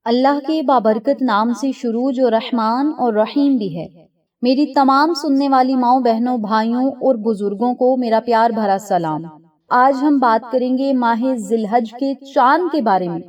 اللہ کے بابرکت نام سے شروع جو رحمان اور رحیم بھی ہے۔ میری تمام سننے والی ماؤں بہنوں بھائیوں اور بزرگوں کو میرا پیار بھرا سلام۔ آج ہم بات کریں گے ماہ ذی الحج کے چاند کے بارے میں۔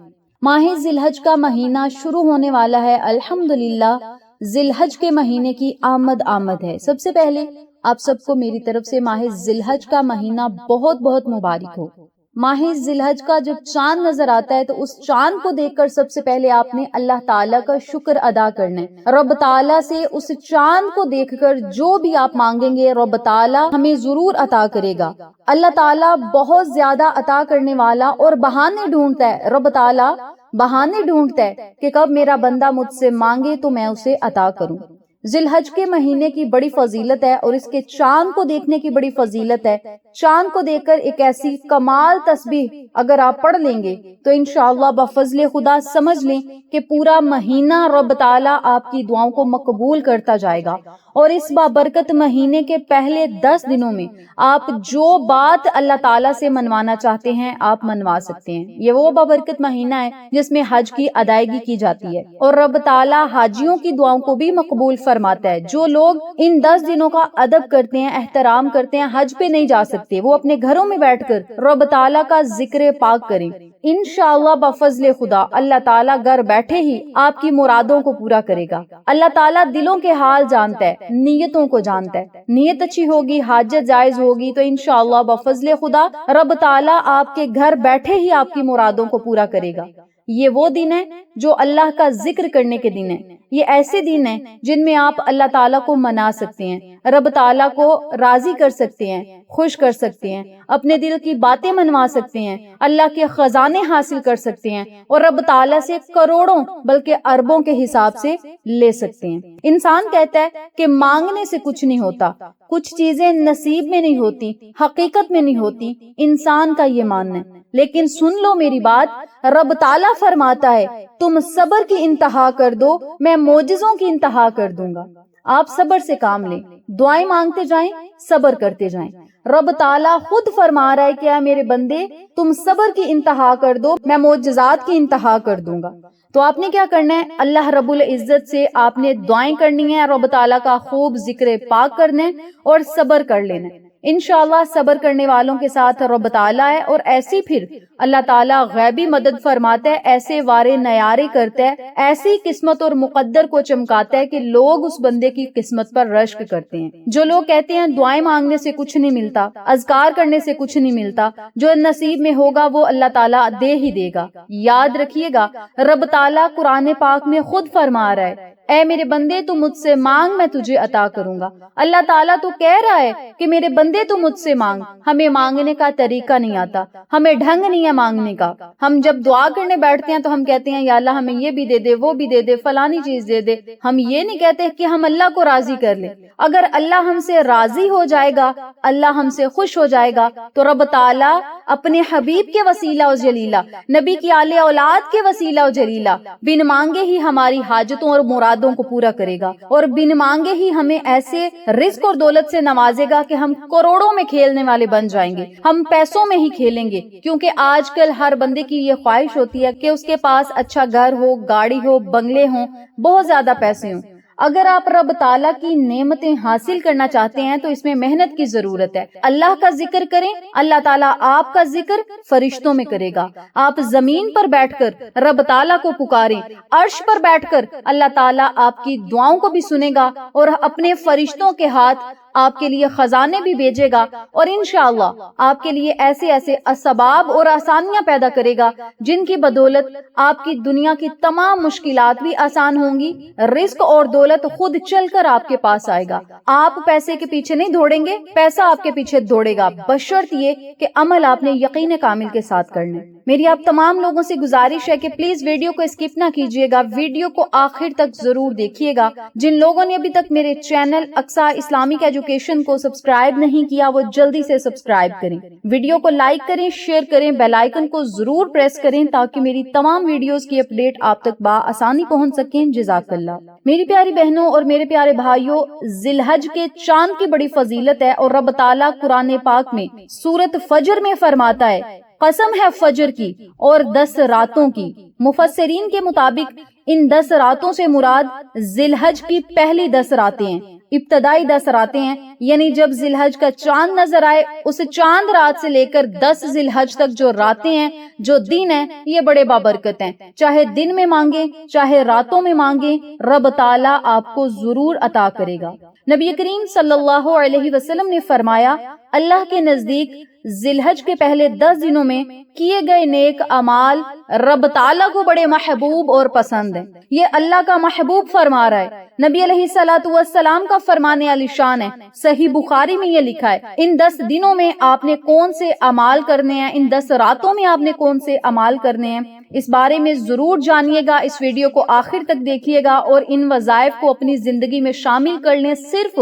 ماہ ذی الحج کا مہینہ شروع ہونے والا ہے۔ الحمدللہ ذی الحج کے مہینے کی آمد ہے۔ سب سے پہلے آپ سب کو میری طرف سے ماہ ذی الحج کا مہینہ بہت بہت مبارک ہو۔ ماہ ذی الحج کا جب چاند نظر آتا ہے تو اس چاند کو دیکھ کر سب سے پہلے آپ نے اللہ تعالیٰ کا شکر ادا کرنا ہے۔ رب تعالیٰ سے اس چاند کو دیکھ کر جو بھی آپ مانگیں گے رب تعالیٰ ہمیں ضرور عطا کرے گا۔ اللہ تعالیٰ بہت زیادہ عطا کرنے والا اور بہانے ڈھونڈتا ہے۔ رب تعالیٰ بہانے ڈھونڈتا ہے کہ کب میرا بندہ مجھ سے مانگے تو میں اسے عطا کروں۔ ذی الحج کے مہینے کی بڑی فضیلت ہے اور اس کے چاند کو دیکھنے کی بڑی فضیلت ہے۔ چاند کو دیکھ کر ایک ایسی کمال تسبیح اگر آپ پڑھ لیں گے تو انشاءاللہ بفضل خدا سمجھ لیں کہ پورا مہینہ رب تعالیٰ آپ کی دعاؤں کو مقبول کرتا جائے گا۔ اور اس بابرکت مہینے کے پہلے 10 دنوں میں آپ جو بات اللہ تعالیٰ سے منوانا چاہتے ہیں آپ منوا سکتے ہیں۔ یہ وہ بابرکت مہینہ ہے جس میں حج کی ادائیگی کی جاتی ہے اور رب تعالیٰ حاجیوں کی دعاؤں کو بھی مقبول فرماتا ہے۔ جو لوگ ان 10 دنوں کا ادب کرتے ہیں، احترام کرتے ہیں، حج پہ نہیں جا سکتے، وہ اپنے گھروں میں بیٹھ کر رب تعالیٰ کا ذکر پاک کریں۔ انشاءاللہ بفضل خدا اللہ تعالیٰ گھر بیٹھے ہی آپ کی مرادوں کو پورا کرے گا۔ اللہ تعالیٰ دلوں کے حال جانتا ہے، نیتوں کو جانتا ہے۔ نیت اچھی ہوگی، حاجت جائز ہوگی تو انشاءاللہ بفضل خدا رب تعالیٰ آپ کے گھر بیٹھے ہی آپ کی مرادوں کو پورا کرے گا۔ یہ وہ دن ہے جو اللہ کا ذکر کرنے کے دن ہے۔ یہ ایسے دن ہیں جن میں آپ اللہ تعالیٰ کو منا سکتے ہیں، رب تعالیٰ کو راضی کر سکتے ہیں، خوش کر سکتے ہیں، اپنے دل کی باتیں منوا سکتے ہیں، اللہ کے خزانے حاصل کر سکتے ہیں اور رب تعالیٰ سے کروڑوں بلکہ اربوں کے حساب سے لے سکتے ہیں۔ انسان کہتا ہے کہ مانگنے سے کچھ نہیں ہوتا، کچھ چیزیں نصیب میں نہیں ہوتی، حقیقت میں نہیں ہوتی، انسان کا یہ ماننا ہے۔ لیکن سن لو میری بات، رب تعالیٰ فرماتا ہے تم صبر کی انتہا کر دو میں معجزوں کی انتہا کر دوں گا۔ آپ صبر سے کام لیں، دعائیں مانگتے جائیں، صبر کرتے جائیں۔ رب تعالیٰ خود فرما رہا ہے کہ اے میرے بندے تم صبر کی انتہا کر دو میں معجزات کی انتہا کر دوں گا۔ تو آپ نے کیا کرنا ہے؟ اللہ رب العزت سے آپ نے دعائیں کرنی ہے، رب تعالیٰ کا خوب ذکر پاک کرنا ہے اور صبر کر لینا ہے۔ انشاءاللہ صبر کرنے والوں کے ساتھ رب تعالیٰ ہے اور ایسی پھر اللہ تعالیٰ غیبی مدد فرماتا ہے، ایسے وارے نیارے کرتا ہے، ایسی قسمت اور مقدر کو چمکاتا ہے کہ لوگ اس بندے کی قسمت پر رشک کرتے ہیں۔ جو لوگ کہتے ہیں دعائیں مانگنے سے کچھ نہیں ملتا، اذکار کرنے سے کچھ نہیں ملتا، جو نصیب میں ہوگا وہ اللہ تعالیٰ دے ہی دے گا۔ یاد رکھیے گا رب تعالیٰ قرآن پاک میں خود فرما رہا ہے اے میرے بندے تو مجھ سے مانگ میں تجھے عطا کروں گا۔ اللہ تعالیٰ تو کہہ رہا ہے کہ میرے بندے تو مجھ سے مانگ۔ ہمیں مانگنے کا طریقہ نہیں آتا، ہمیں ڈھنگ نہیں ہے مانگنے کا۔ ہم جب دعا کرنے بیٹھتے ہیں تو ہم کہتے ہیں یا اللہ ہمیں یہ بھی دے دے، وہ بھی دے دے، فلانی چیز دے دے۔ ہم یہ نہیں کہتے کہ ہم اللہ کو راضی کر لیں۔ اگر اللہ ہم سے راضی ہو جائے گا، اللہ ہم سے خوش ہو جائے گا تو رب تعالیٰ اپنے حبیب کے وسیلہ و جلیلہ، نبی کی آل اولاد کے وسیلہ و جلیلہ بن مانگے ہی ہماری حاجتوں اور مرادوں کو پورا کرے گا اور بن مانگے ہی ہمیں ایسے رزق اور دولت سے نوازے گا کہ ہم کروڑوں میں کھیلنے والے بن جائیں گے، ہم پیسوں میں ہی کھیلیں گے۔ کیونکہ آج کل ہر بندے کی یہ خواہش ہوتی ہے کہ اس کے پاس اچھا گھر ہو، گاڑی ہو، بنگلے ہوں، بہت زیادہ پیسے ہوں۔ اگر آپ رب تعالیٰ کی نعمتیں حاصل کرنا چاہتے ہیں تو اس میں محنت کی ضرورت ہے۔ اللہ کا ذکر کریں، اللہ تعالیٰ آپ کا ذکر فرشتوں میں کرے گا۔ آپ زمین پر بیٹھ کر رب تعالیٰ کو پکاریں، عرش پر بیٹھ کر اللہ تعالیٰ آپ کی دعاؤں کو بھی سنے گا اور اپنے فرشتوں کے ہاتھ آپ کے لیے خزانے بھی بھیجے گا اور انشاءاللہ آپ کے لیے ایسے ایسے اسباب اور آسانیاں پیدا کرے گا جن کی بدولت آپ کی دنیا کی تمام مشکلات بھی آسان ہوں گی، رزق اور دولت خود چل کر آپ کے پاس آئے گا۔ آپ پیسے کے پیچھے نہیں دوڑیں گے، پیسہ آپ کے پیچھے دوڑے گا، بشرط یہ کہ عمل آپ نے یقین کامل کے ساتھ کرنا ہے۔ میری آپ تمام لوگوں سے گزارش ہے کہ پلیز ویڈیو کو اسکپ نہ کیجیے گا، ویڈیو کو آخر تک ضرور دیکھیے گا۔ جن لوگوں نے ابھی تک میرے چینل اقصیٰ اسلامک ایجوکیشن کو سبسکرائب نہیں کیا وہ جلدی سے سبسکرائب کریں، ویڈیو کو لائک کریں، شیئر کریں، بیل آئیکن کو ضرور پریس کریں تاکہ میری تمام ویڈیوز کی اپڈیٹ آپ تک بآسانی پہنچ سکیں۔ جزاک اللہ۔ میری پیاری بہنوں اور میرے پیارے بھائیوں، ذی الحج کے چاند کی بڑی فضیلت ہے اور رب تعالیٰ قرآن پاک میں سورۃ فجر میں فرماتا ہے قسم ہے فجر کی اور 10 راتوں کی۔ مفسرین کے مطابق ان 10 راتوں سے مراد ذی الحج کی پہلی 10 راتیں ہیں، ابتدائی 10 راتیں ہیں، یعنی جب ذی الحج کا چاند نظر آئے اس چاند رات سے لے کر 10 ذی الحج تک جو راتیں ہیں، جو دن ہیں، یہ بڑے بابرکت ہیں۔ چاہے دن میں مانگیں چاہے راتوں میں مانگیں، رب تعالیٰ آپ کو ضرور عطا کرے گا۔ نبی کریم صلی اللہ علیہ وسلم نے فرمایا، اللہ کے نزدیک ذی الحج کے پہلے 10 دنوں میں کیے گئے نیک اعمال رب تعالیٰ کو بڑے محبوب اور پسند ہیں۔ یہ اللہ کا محبوب فرما رہا ہے، نبی علیہ الصلوۃ والسلام کا فرمان عالی شان ہے۔ صحیح بخاری میں یہ لکھا ہے، ان 10 دنوں میں آپ نے کون سے اعمال کرنے ہیں، ان 10 راتوں میں آپ نے کون سے اعمال کرنے ہیں، اس بارے میں ضرور جانیے گا۔ اس ویڈیو کو آخر تک دیکھیے گا اور ان وظائف کو اپنی زندگی میں شامل کر لیں۔ صرف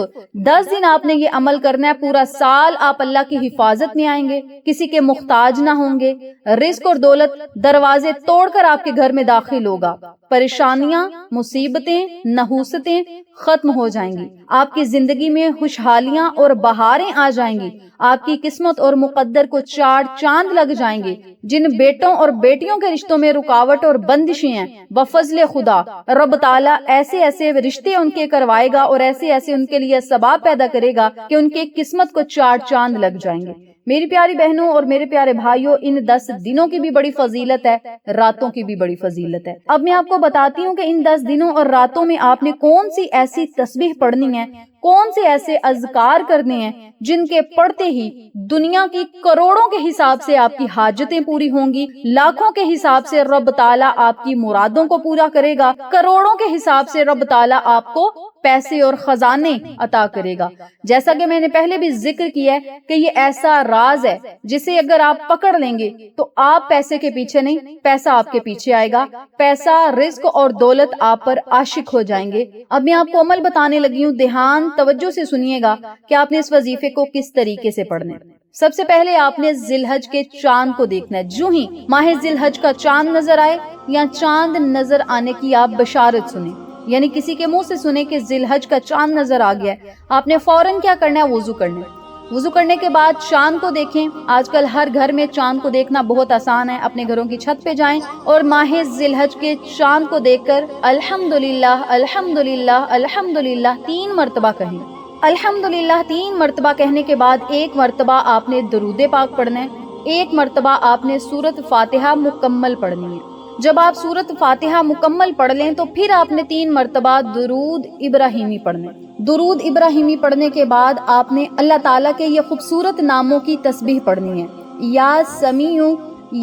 10 دن آپ نے یہ عمل کرنا ہے، پورا سال آپ اللہ کی حفاظت میں آئیں گے، کسی کے محتاج نہ ہوں گے، رزق اور دولت دروازے توڑ کر آپ کے گھر میں داخل ہوگا، پریشانیاں، مصیبتیں، نحوستیں ختم ہو جائیں گی، آپ کی زندگی میں خوشحالیاں اور بہاریں آ جائیں گی، آپ کی قسمت اور مقدر کو 4 چاند لگ جائیں گے۔ جن بیٹوں اور بیٹیوں کے رشتوں میں رکاوٹ اور بندشیں ہیں، بفضل خدا رب تعالیٰ ایسے ایسے رشتے ان کے کروائے گا اور ایسے ایسے ان کے لیے اسباب پیدا کرے گا کہ ان کے قسمت کو 4 چاند لگ جائیں گے۔ میری پیاری بہنوں اور میرے پیارے بھائیوں، ان 10 دنوں کی بھی بڑی فضیلت ہے، راتوں کی بھی بڑی فضیلت ہے۔ اب میں آپ کو بتاتی ہوں کہ ان 10 دنوں اور راتوں میں آپ نے کون سی ایسی تسبیح پڑھنی ہے، کون سے ایسے اذکار کرنے ہیں جن کے پڑھتے ہی دنیا کی کروڑوں کے حساب سے آپ کی حاجتیں پوری ہوں گی، لاکھوں کے حساب سے رب تعالیٰ آپ کی مرادوں کو پورا کرے گا، کروڑوں کے حساب سے رب تعالیٰ آپ کو پیسے اور خزانے عطا کرے گا۔ جیسا کہ میں نے پہلے بھی ذکر کیا ہے کہ یہ ایسا راز ہے جسے اگر آپ پکڑ لیں گے تو آپ پیسے کے پیچھے نہیں، پیسہ آپ کے پیچھے آئے گا، پیسہ، رزق اور دولت آپ پر عاشق ہو جائیں گے۔ اب میں آپ کو عمل بتانے لگی ہوں، دھیان توجہ سے سنیے گا کہ آپ نے اس وظیفے کو کس طریقے سے پڑھنا ہے۔ سب سے پہلے آپ نے ذی الحج کے چاند کو دیکھنا ہے۔ جو ہی ماہ ذی الحج کا چاند نظر آئے یا چاند نظر آنے کی آپ بشارت سنیں، یعنی کسی کے منہ سے سنیں کہ ذی الحج کا چاند نظر آ گیا ہے، آپ نے فوراً کیا کرنا ہے؟ وضو کرنا ہے۔ وضو کرنے کے بعد چاند کو دیکھیں۔ آج کل ہر گھر میں چاند کو دیکھنا بہت آسان ہے، اپنے گھروں کی چھت پہ جائیں اور ماہ ذی الحج کے چاند کو دیکھ کر الحمدللہ الحمدللہ الحمدللہ 3 مرتبہ کہیں۔ الحمدللہ 3 مرتبہ کہنے کے بعد 1 مرتبہ آپ نے درود پاک پڑھنا ہے، 1 مرتبہ آپ نے سورۃ فاتحہ مکمل پڑھنی ہے۔ جب آپ سورۃ فاتحہ مکمل پڑھ لیں تو پھر آپ نے 3 مرتبہ درود ابراہیمی پڑھنے۔ درود ابراہیمی پڑھنے کے بعد آپ نے اللہ تعالیٰ کے یہ خوبصورت ناموں کی تسبیح پڑھنی ہے، یا سمیع،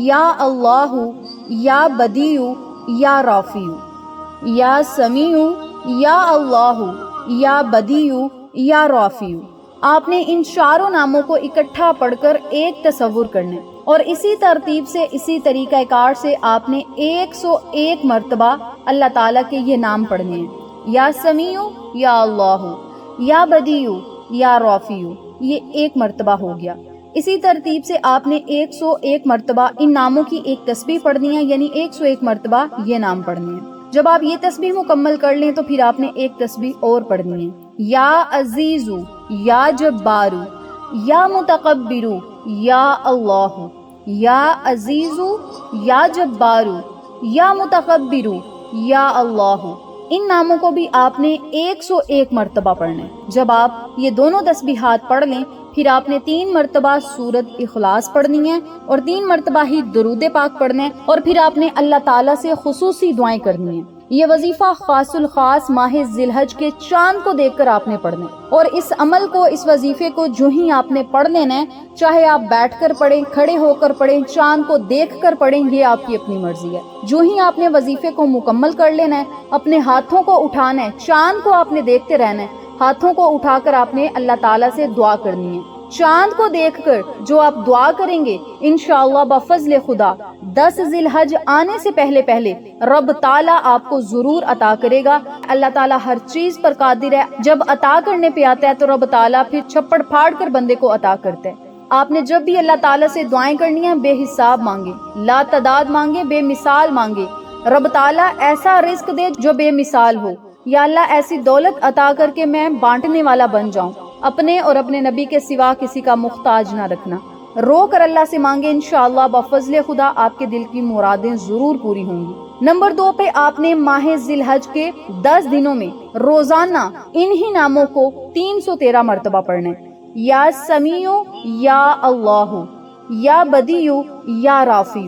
یا اللہ، یا بدیع، یا رافع، یا سمیع، یا اللہ، یا بدیع، یا رافع۔ آپ نے ان چاروں ناموں کو اکٹھا پڑھ کر ایک تصور کرنا ہے اور اسی ترتیب سے، اسی طریقہ کار سے آپ نے 101 مرتبہ اللہ تعالیٰ کے یہ نام پڑھنے ہیں، یا سمیع، یا اللہ، یا بدیع، یا رافع۔ یہ 1 مرتبہ ہو گیا۔ اسی ترتیب سے آپ نے 101 مرتبہ ان ناموں کی ایک تسبیح پڑھنی ہے، یعنی 101 مرتبہ یہ نام پڑھنے ہیں۔ جب آپ یہ تسبیح مکمل کر لیں تو پھر آپ نے ایک تسبیح اور پڑھنی ہے، یا عزیز، یا جبار، یا متکبر، یا اللہ، یا عزیز، یا جبار، یا متکبر، یا اللہ۔ ان ناموں کو بھی آپ نے 101 مرتبہ پڑھنا ہے۔ جب آپ یہ دونوں تسبیحات پڑھ لیں پھر آپ نے 3 مرتبہ سورۃ اخلاص پڑھنی ہے اور 3 مرتبہ ہی درود پاک پڑھنا ہے اور پھر آپ نے اللہ تعالیٰ سے خصوصی دعائیں کرنی ہیں۔ یہ وظیفہ خاص الخاص ماہ ذی الحج کے چاند کو دیکھ کر آپ نے پڑھنا ہے اور اس عمل کو، اس وظیفے کو جو ہی آپ نے پڑھ لینا ہے، چاہے آپ بیٹھ کر پڑھیں، کھڑے ہو کر پڑھیں، چاند کو دیکھ کر پڑھیں، یہ آپ کی اپنی مرضی ہے۔ جو ہی آپ نے وظیفے کو مکمل کر لینا ہے، اپنے ہاتھوں کو اٹھانا ہے، چاند کو آپ نے دیکھتے رہنا ہے، ہاتھوں کو اٹھا کر آپ نے اللہ تعالیٰ سے دعا کرنی ہے۔ چاند کو دیکھ کر جو آپ دعا کریں گے انشاءاللہ بفضل خدا 10 ذی الحج آنے سے پہلے پہلے رب تعالیٰ آپ کو ضرور عطا کرے گا۔ اللہ تعالیٰ ہر چیز پر قادر ہے، جب عطا کرنے پہ آتا ہے تو رب تعالیٰ پھر چھپڑ پھاڑ کر بندے کو عطا کرتا ہے۔ آپ نے جب بھی اللہ تعالیٰ سے دعائیں کرنی ہیں بے حساب مانگے، لا تعداد مانگے، بے مثال مانگے۔ رب تعالیٰ ایسا رزق دے جو بے مثال ہو، یا اللہ ایسی دولت عطا کر کے میں بانٹنے والا بن جاؤں، اپنے اور اپنے نبی کے سوا کسی کا محتاج نہ رکھنا۔ رو کر اللہ سے مانگے، انشاءاللہ بفضل خدا آپ کے دل کی مرادیں ضرور پوری ہوں گی۔ نمبر 2 پہ آپ نے ماہ ذی الحج کے 10 دنوں میں روزانہ انہی ناموں کو 313 مرتبہ پڑھنا ہے، یا سمیع، یا اللہ، یا بدیع، یا رافع۔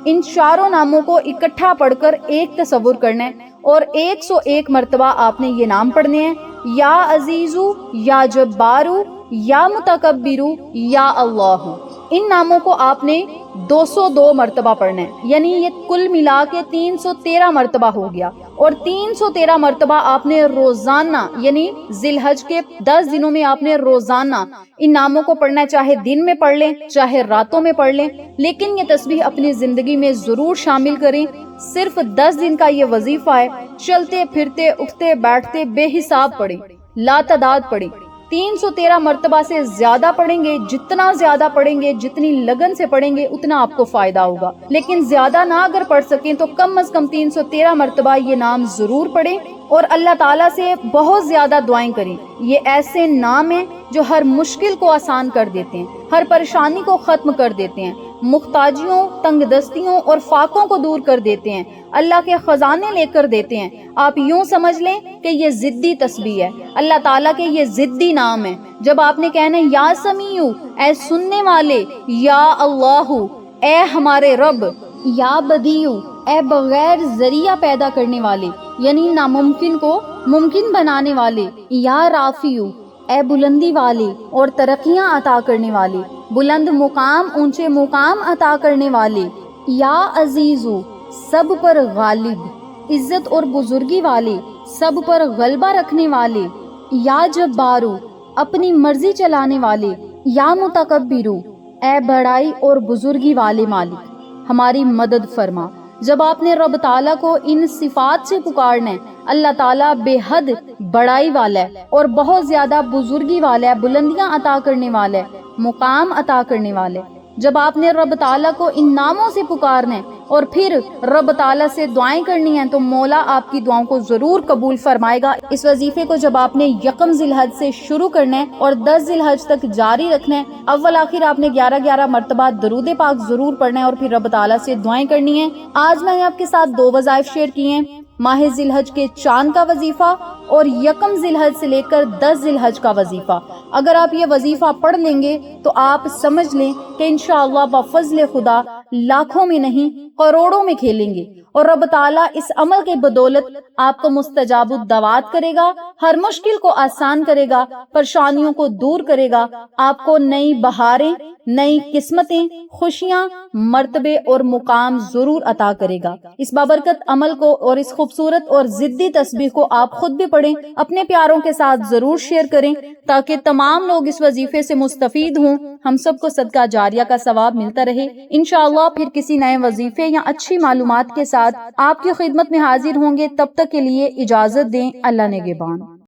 ان چاروں ناموں کو اکٹھا پڑھ کر ایک تصور کرنا ہے اور 101 مرتبہ آپ نے یہ نام پڑھنے ہیں، یا عزیزو، یا جبارو، یا متکبرو، یا اللہ۔ ان ناموں کو آپ نے 202 مرتبہ پڑھنا ہے، یعنی یہ کل ملا کے 313 مرتبہ ہو گیا، اور 313 مرتبہ آپ نے روزانہ، یعنی ذی الحج کے 10 دنوں میں آپ نے روزانہ ان ناموں کو پڑھنا ہے، چاہے دن میں پڑھ لیں چاہے راتوں میں پڑھ لیں، لیکن یہ تسبیح اپنی زندگی میں ضرور شامل کریں۔ صرف 10 دن کا یہ وظیفہ ہے، چلتے پھرتے اٹھتے بیٹھتے بے حساب پڑھیں، لا تعداد پڑھیں۔ 313 مرتبہ سے زیادہ پڑھیں گے، جتنا زیادہ پڑھیں گے، جتنی لگن سے پڑھیں گے، اتنا آپ کو فائدہ ہوگا، لیکن زیادہ نہ اگر پڑھ سکیں تو کم از کم 313 مرتبہ یہ نام ضرور پڑھیں، اور اللہ تعالیٰ سے بہت زیادہ دعائیں کریں۔ یہ ایسے نام ہیں جو ہر مشکل کو آسان کر دیتے ہیں، ہر پریشانی کو ختم کر دیتے ہیں، محتاجیوں، تنگ دستیوں اور فاقوں کو دور کر دیتے ہیں، اللہ کے خزانے لے کر دیتے ہیں۔ آپ یوں سمجھ لیں کہ یہ ضدی تسبیح ہے، اللہ تعالیٰ کے یہ ضدی نام ہے۔ جب آپ نے کہنا ہے یا سمیع، اے سننے والے، یا اللہ، اے ہمارے رب، یا بدیع، اے بغیر ذریعہ پیدا کرنے والے، یعنی ناممکن کو ممکن بنانے والے، یا رافع، اے بلندی والے اور ترقیاں عطا کرنے والے، بلند مقام، اونچے مقام عطا کرنے والے، یا عزیزو، سب پر غالب، عزت اور بزرگی والے، سب پر غلبہ رکھنے والے، یا جبارو، اپنی مرضی چلانے والے، یا متکبرو، اے بڑائی اور بزرگی والے مالک، ہماری مدد فرما۔ جب آپ نے رب تعالیٰ کو ان صفات سے پکارنا ہے، اللہ تعالیٰ بے حد بڑائی والا ہے اور بہت زیادہ بزرگی والا ہے، بلندیاں عطا کرنے والا ہے، مقام عطا کرنے والے۔ جب آپ نے رب تعالیٰ کو ان ناموں سے پکارنا ہے اور پھر رب تعالیٰ سے دعائیں کرنی ہیں، تو مولا آپ کی دعاؤں کو ضرور قبول فرمائے گا۔ اس وظیفے کو جب آپ نے یکم ذی الحج سے شروع کرنا ہے اور 10 ذی الحج تک جاری رکھنا ہے، اول آخر آپ نے 11 مرتبہ درود پاک ضرور پڑھنا ہے اور پھر رب تعالیٰ سے دعائیں کرنی ہیں۔ آج میں نے آپ کے ساتھ 2 وظائف شیئر کیے ہیں، ماہ ذی الحج کے چاند کا وظیفہ اور یکم ذی الحج سے لے کر 10 ذی الحج کا وظیفہ۔ اگر آپ یہ وظیفہ پڑھ لیں گے تو آپ سمجھ لیں کہ انشاءاللہ بفضل خدا لاکھوں میں نہیں کروڑوں میں کھیلیں گے، اور رب تعالیٰ اس عمل کے بدولت آپ کو مستجاب الدعوات کرے گا، ہر مشکل کو آسان کرے گا، پریشانیوں کو دور کرے گا، آپ کو نئی بہاریں، نئی قسمتیں، خوشیاں، مرتبے اور مقام ضرور عطا کرے گا۔ اس بابرکت عمل کو اور اس خوبصورت اور ضدی تسبیح کو آپ خود بھی پڑھیں، اپنے پیاروں کے ساتھ ضرور شیئر کریں تاکہ تمام لوگ اس وظیفے سے مستفید ہوں، ہم سب کو صدقہ جاریہ کا ثواب ملتا رہے۔ انشاءاللہ پھر کسی نئے وظیفے یا اچھی معلومات کے ساتھ آپ کی خدمت میں حاضر ہوں گے، تب تک کے لیے اجازت دیں، اللہ نگہبان۔